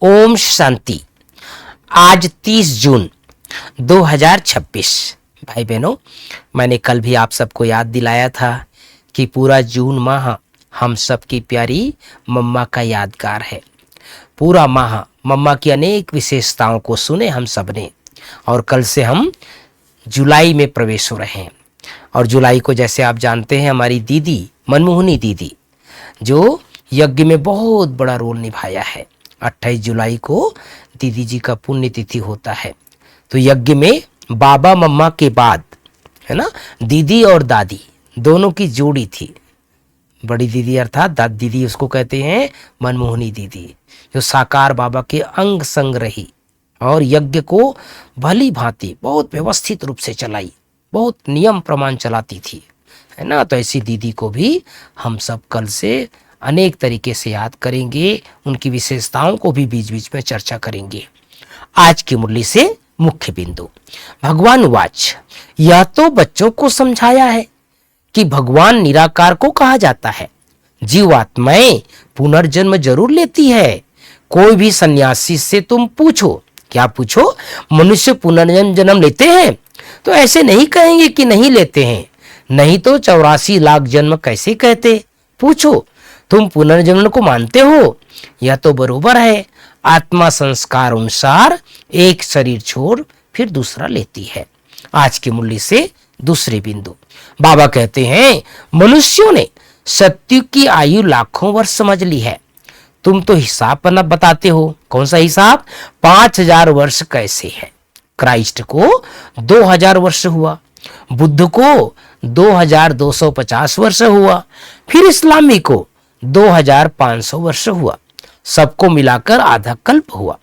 ओम शांति। आज 30 जून 2026। भाई बहनों, मैंने कल भी आप सबको याद दिलाया था कि पूरा जून माह हम सबकी प्यारी मम्मा का यादगार है। पूरा माह मम्मा की अनेक विशेषताओं को सुने हम सबने, और कल से हम जुलाई में प्रवेश हो रहे हैं। और जुलाई को जैसे आप जानते हैं, हमारी दीदी मनमोहनी दीदी जो यज्ञ में बहुत बड़ा रोल निभाया है। 28 जुलाई को दीदी जी का पुण्यतिथि होता है। तो यज्ञ में बाबा मम्मा के बाद, है ना, दीदी और दादी दोनों की जोड़ी थी। बड़ी दीदी अर्थात दादी दीदी, उसको कहते हैं मनमोहनी दीदी, जो साकार बाबा के अंग संग रही और यज्ञ को भली भांति बहुत व्यवस्थित रूप से चलाई, बहुत नियम प्रमाण चलाती थी, है ना। तो ऐसी दीदी को भी हम सब कल से अनेक तरीके से याद करेंगे, उनकी विशेषताओं को भी बीच बीच में चर्चा करेंगे। आज की मुरली से मुख्य बिंदु। भगवान वाच, यह तो बच्चों को समझाया है कि भगवान निराकार को कहा जाता है। जीवात्माएं पुनर्जन्म जरूर लेती है। कोई भी सन्यासी से तुम पूछो, क्या पूछो, मनुष्य पुनर्जन्म लेते हैं? तो ऐसे नहीं कहेंगे कि नहीं लेते हैं, नहीं तो 84 लाख जन्म कैसे कहते। पूछो, तुम पुनर्जन्म को मानते हो? यह तो बरोबर है। आत्मा संस्कार अनुसार एक शरीर छोड़ फिर दूसरा लेती है। आज की मुरली से दूसरे बिंदु। बाबा कहते हैं, मनुष्यों ने सत्य की आयु लाखों वर्ष समझ ली है। तुम तो हिसाब बताते हो। कौन सा हिसाब? 5000 वर्ष कैसे है? क्राइस्ट को 2000 वर्ष हुआ, बुद्ध को 2250 वर्ष हुआ, फिर इस्लामी को 2500 वर्ष हुआ। सबको मिलाकर आधा कल्प हुआ।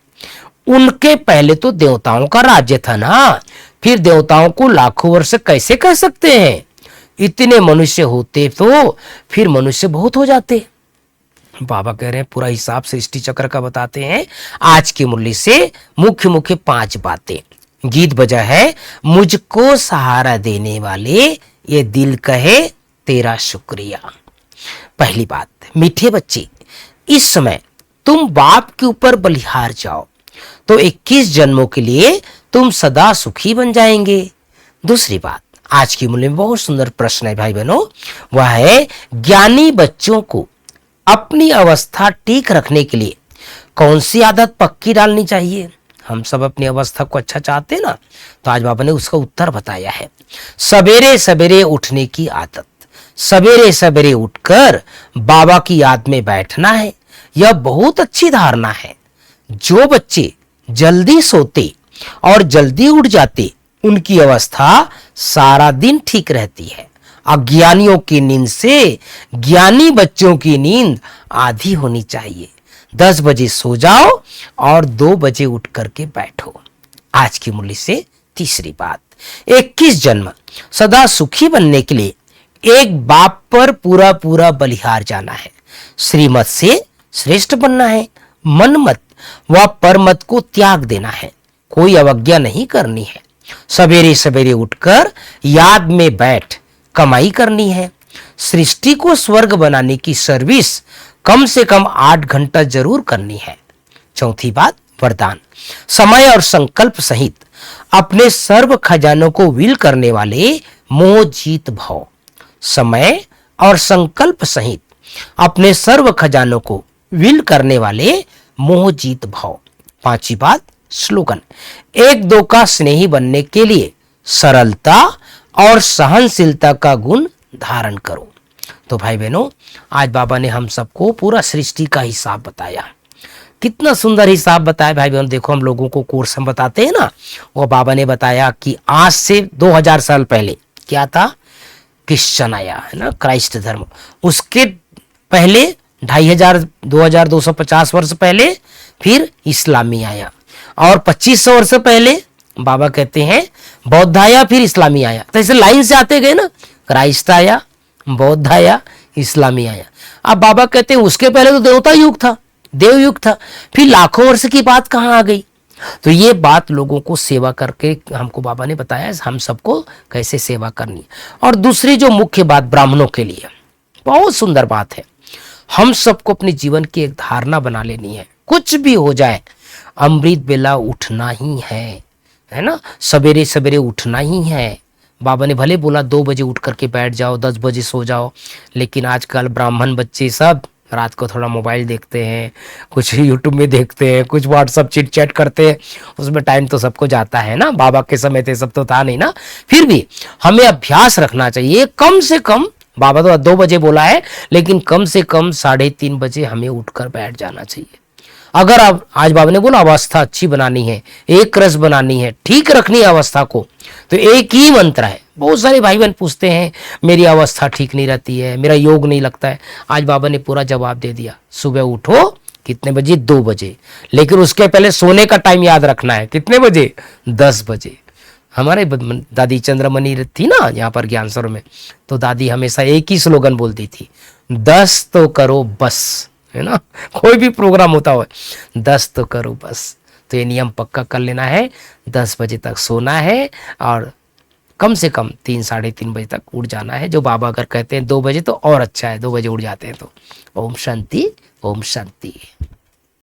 उनके पहले तो देवताओं का राज्य था ना, फिर देवताओं को लाखों वर्ष कैसे कह सकते हैं? इतने मनुष्य होते तो फिर मनुष्य बहुत हो जाते। बाबा कह रहे हैं पूरा हिसाब सृष्टि चक्र का बताते हैं। आज की मुरली से मुख्य मुख्य 5 बातें। गीत बजा है, मुझको सहारा देने वाले ये दिल कहे तेरा शुक्रिया। पहली बात, मीठे बच्चे, इस समय तुम बाप के ऊपर बलिहार जाओ तो 21 जन्मों के लिए तुम सदा सुखी बन जाएंगे। दूसरी बात, आज की मुरली में बहुत सुंदर प्रश्न है भाई बहनों, वह है ज्ञानी बच्चों को अपनी अवस्था ठीक रखने के लिए कौन सी आदत पक्की डालनी चाहिए? हम सब अपनी अवस्था को अच्छा चाहते हैं ना, तो आज बाबा ने उसका उत्तर बताया है। सवेरे सवेरे उठने की आदत। सवेरे सवेरे उठकर बाबा की याद में बैठना है। यह बहुत अच्छी धारणा है। जो बच्चे जल्दी सोते और जल्दी उठ जाते, उनकी अवस्था सारा दिन ठीक रहती है। अज्ञानियों की नींद से ज्ञानी बच्चों की नींद आधी होनी चाहिए। 10 बजे सो जाओ और 2 बजे उठ करके बैठो। आज की मुरली से तीसरी बात, 21 जन्म सदा सुखी बनने के लिए एक बाप पर पूरा पूरा बलिहार जाना है। श्रीमत से श्रेष्ठ बनना है। मन मत व परमत को त्याग देना है। कोई अवज्ञा नहीं करनी है। सवेरे सवेरे उठकर याद में बैठ कमाई करनी है। सृष्टि को स्वर्ग बनाने की सर्विस कम से कम 8 घंटा जरूर करनी है। चौथी बात, वरदान। समय और संकल्प सहित अपने सर्व खजानों को विल करने वाले मोह जीत भव। समय और संकल्प सहित अपने सर्व खजानों को विल करने वाले मोह जीत भव। पांचवी बात, स्लोगन। 1-2 का स्नेही बनने के लिए सरलता और सहनशीलता का गुण धारण करो। तो भाई बहनों, आज बाबा ने हम सबको पूरा सृष्टि का हिसाब बताया। कितना सुंदर हिसाब बताया भाई बहनों। देखो, हम लोगों को कोर्स हम बताते हैं ना, वो बाबा ने बताया कि आज से 2000 साल पहले क्या था? क्रिश्चियन आया, है ना, क्राइस्ट धर्म। उसके पहले 2500 2250 वर्ष पहले फिर इस्लामी आया, और 2500 वर्ष पहले बाबा कहते हैं बौद्ध आया, फिर इस्लामी आया। तो ऐसे लाइन से आते गए ना, क्राइस्ट आया, बौद्ध आया, इस्लामी आया। अब बाबा कहते हैं उसके पहले तो देवता युग था, देव युग था, फिर लाखों वर्ष की बात कहाँ आ गई? तो ये बात लोगों को सेवा करके हमको बाबा ने बताया हम सबको कैसे सेवा करनी। और दूसरी जो मुख्य बात ब्राह्मणों के लिए बहुत सुंदर बात है, हम सबको अपने जीवन की एक धारणा बना लेनी है। कुछ भी हो जाए, अमृत बेला उठना ही है ना, सवेरे सवेरे उठना ही है। बाबा ने भले बोला 2 बजे उठ करके बैठ जाओ, 10 बजे सो जाओ, लेकिन आजकल ब्राह्मण बच्चे सब रात को थोड़ा मोबाइल देखते हैं, कुछ यूट्यूब में देखते हैं, कुछ व्हाट्सअप चिट चैट करते हैं, उसमें टाइम तो सबको जाता है ना। बाबा के समय थे सब तो था नहीं ना। फिर भी हमें अभ्यास रखना चाहिए, कम से कम, बाबा तो 2 बजे बोला है, लेकिन कम से कम 3:30 बजे हमें उठकर बैठ जाना चाहिए। अगर आप, आज बाबा ने बोला अवस्था अच्छी बनानी है, एक रस बनानी है, ठीक रखनी है अवस्था को, तो एक ही मंत्र है। बहुत सारे भाई बहन पूछते हैं मेरी अवस्था ठीक नहीं रहती है, मेरा योग नहीं लगता है। आज बाबा ने पूरा जवाब दे दिया। सुबह उठो कितने बजे? 2 बजे, लेकिन उसके पहले सोने का टाइम याद रखना है। कितने बजे? 10 बजे। हमारे दादी चंद्रमणि थी ना यहाँ पर ज्ञानसर में, तो दादी हमेशा एक ही स्लोगन बोलती थी, 10 तो करो बस, है ना। कोई भी प्रोग्राम होता हो, 10 तो करो बस। तो ये नियम पक्का कर लेना है, 10 बजे तक सोना है और कम से कम 3-3:30 बजे तक उठ जाना है। जो बाबा अगर कहते हैं 2 बजे तो और अच्छा है, 2 बजे उठ जाते हैं तो। ओम शांति, ओम शांति।